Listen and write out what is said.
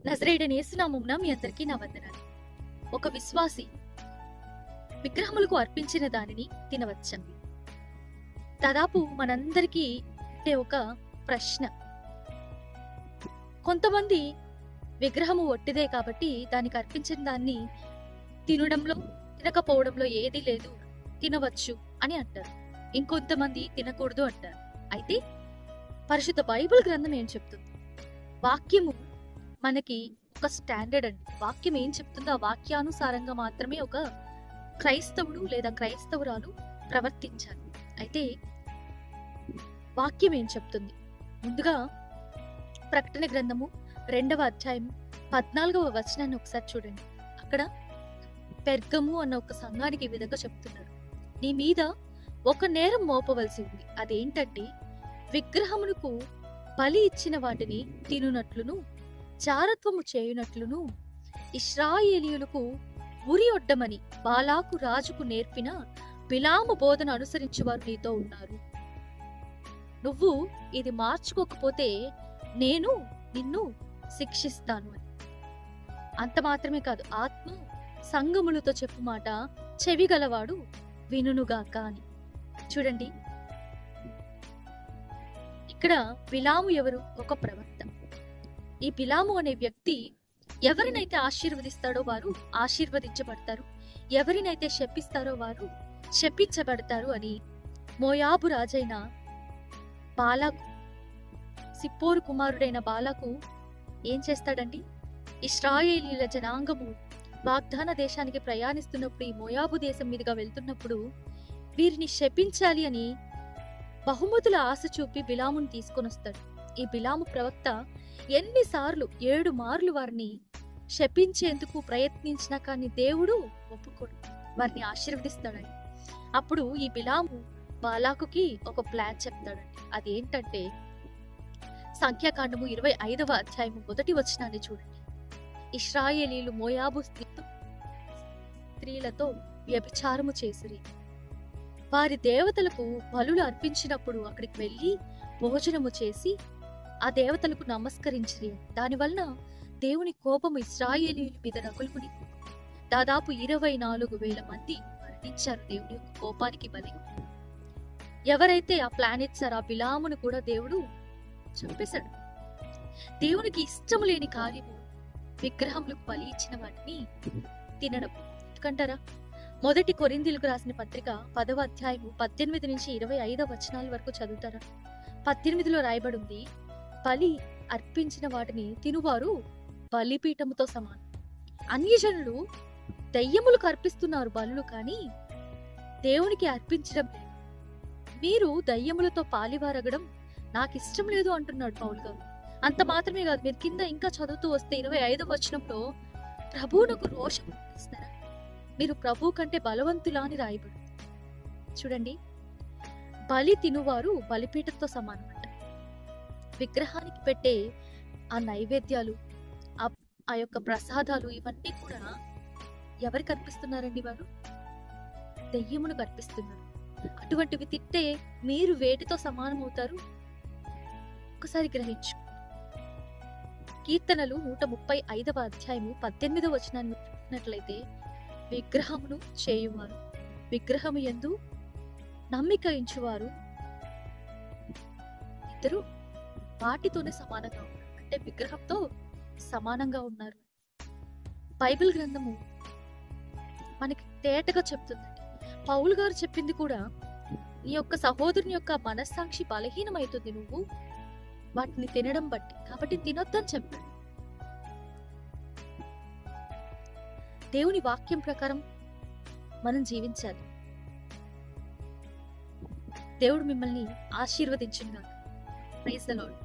నజరేయుడైన యేసు నామమున మీ అందరికీ నా వందనాలు. ఒక విశ్వాసి విగ్రహములకు అర్పించిన దానిని తినవచ్చా? దాదాపు మనందరికీ ఉండే ఒక ప్రశ్న. కొంతమంది విగ్రహము ఒట్టిదే కాబట్టి దానికి అర్పించిన దాన్ని తినడంలో తినకపోవడంలో ఏదీ లేదు, తినవచ్చు అని అంటారు. ఇంకొంతమంది తినకూడదు అంటారు. అయితే పరిశుద్ధ బైబిల్ గ్రంథం ఏం చెప్తుంది? వాక్యము మనకి ఒక స్టాండర్డ్ అండి. వాక్యం ఏం చెప్తుందో ఆ వాక్యానుసారంగా మాత్రమే ఒక క్రైస్తవుడు లేదా క్రైస్తవురాలు ప్రవర్తించాలి. అయితే వాక్యం ఏం చెప్తుంది? ముందుగా ప్రకటన గ్రంథము 2వ అధ్యాయం 14వ వచనాన్ని ఒకసారి చూడండి. అక్కడ పెర్గము అన్న ఒక సంఘానికి ఈ విధంగా చెప్తున్నారు, నీ మీద ఒక నేరం మోపవలసి ఉంది. అదేంటంటే విగ్రహమునకు బలి ఇచ్చిన వాటిని తినునట్లును జారత్వము చేయునట్లును ఇశ్రాయేలీయులకు ఉరి ఒడ్డమని బాలాకు రాజుకు నేర్పిన బిలాము బోధన అనుసరించేవారు నీతో ఉన్నారు. నువ్వు ఇది మార్చుకోకపోతే నేను నిన్ను శిక్షిస్తాను అని. అంత మాత్రమే కాదు, ఆత్మ సంగములతో చెప్పు మాట చెవిగలవాడు వినుగాక అని. చూడండి, ఇక్కడ బిలాము ఎవరు? ఒక ప్రవక్త. ఈ బిలాము అనే వ్యక్తి ఎవరినైతే ఆశీర్వదిస్తాడో వారు ఆశీర్వదించబడతారు, ఎవరినైతే శపిస్తారో వారు శపించబడతారు అని మోయాబు రాజైన బాలాకు, సిప్పోరు కుమారుడైన బాలాకు ఏం చేస్తాడండి? ఇశ్రాయేలీయుల జనాంగము వాగ్దాన దేశానికి ప్రయాణిస్తున్నప్పుడు, ఈ మోయాబు దేశం మీదుగా వెళ్తున్నప్పుడు వీరిని శపించాలి అని బహుమతుల ఆశ చూపి బిలామును తీసుకొని వస్తాడు. ఈ బిలాము ప్రవక్త ఎన్నిసార్లు 7 మార్లు వారిని శపించేందుకు ప్రయత్నించినా కానీ దేవుడు ఒప్పుకోడు, వారిని ఆశీర్వదిస్తాడని. అప్పుడు ఈ బిలాము బాలాకుకి ఒక ప్లాన్ చెప్తాడండి. అదేంటంటే సంఖ్యాకాండము 25వ అధ్యాయము 1వ వచనాన్ని చూడండి. ఇశ్రాయేలీయులు మోయాబు స్త్రీలతో వ్యభిచారము చేసిరి. వారి దేవతలకు బలులు అర్పించినప్పుడు అక్కడికి వెళ్ళి భోజనము చేసి ఆ దేవతలకు నమస్కరించిరి. దానివలన దేవుని కోపము ఇశ్రాయేలీయుల మీద రగులుకుని దాదాపు 24,000 మంది మరణించారు దేవుని యొక్క కోపానికి బలి. ఎవరైతే ఆ ప్లాన్ ఇచ్చారో ఆ బిలామును కూడా దేవుడు చంపేశాడు. దేవునికి ఇష్టం లేని కార్యము విగ్రహములకు బలి ఇచ్చిన వాటిని తినడం. ఎందుకంటారా? మొదటి కొరింథీయులకు రాసిన పత్రిక 10వ అధ్యాయము 18 నుంచి 25వ వచనాల వరకు చదువుతారా? 18లో రాయబడి ఉంది, బలి అర్పించిన వాటిని తినువారు బలిపీఠముతో సమానం. అన్యజనులు దయ్యములకు అర్పిస్తున్నారు బలులు, కానీ దేవునికి అర్పించడం లేదు. మీరు దయ్యములతో పాలివారగడం నాకు ఇష్టం లేదు అంటున్నాడు పౌలు గారు. అంత మాత్రమే కాదు, మీరు కింద ఇంకా చదువుతూ వస్తే 25వ వచనంలో ప్రభువునకు రోషం పుట్టిస్తారా, మీరు ప్రభు కంటే బలవంతులా అని రాయబడు. చూడండి, బలి తినువారు బలిపీఠంతో సమానం అంట. విగ్రహానికి పెట్టే ఆ నైవేద్యాలు, ఆ యొక్క ప్రసాదాలు, ఇవన్నీ కూడా ఎవరికి అర్పిస్తున్నారండి? వారు దెయ్యమును అర్పిస్తున్నారు. అటువంటివి తింటే మీరు వేటితో సమానం అవుతారు? ఒకసారి గ్రహించు. కీర్తనలు 135వ అధ్యాయము 18వ వచనాన్ని చూసినట్లయితే, విగ్రహమును చేయువారు, విగ్రహము యందు నమ్మిక ఉంచువారు ఇద్దరు వాటితోనే సమానంగా ఉన్నారు. అంటే విగ్రహంతో సమానంగా ఉన్నారు. బైబిల్ గ్రంథము మనకి తేటగా చెప్తుందండి. పౌలు గారు చెప్పింది కూడా, నీ యొక్క సహోదరుని యొక్క మనస్సాక్షి బలహీనమవుతుంది నువ్వు వాటిని తినడం బట్టి, కాబట్టి తినొద్దని చెప్పాడు. దేవుని వాక్యం ప్రకారం మనం జీవించాలి. దేవుడు మిమ్మల్ని ఆశీర్వదించును గాక. Praise the lord.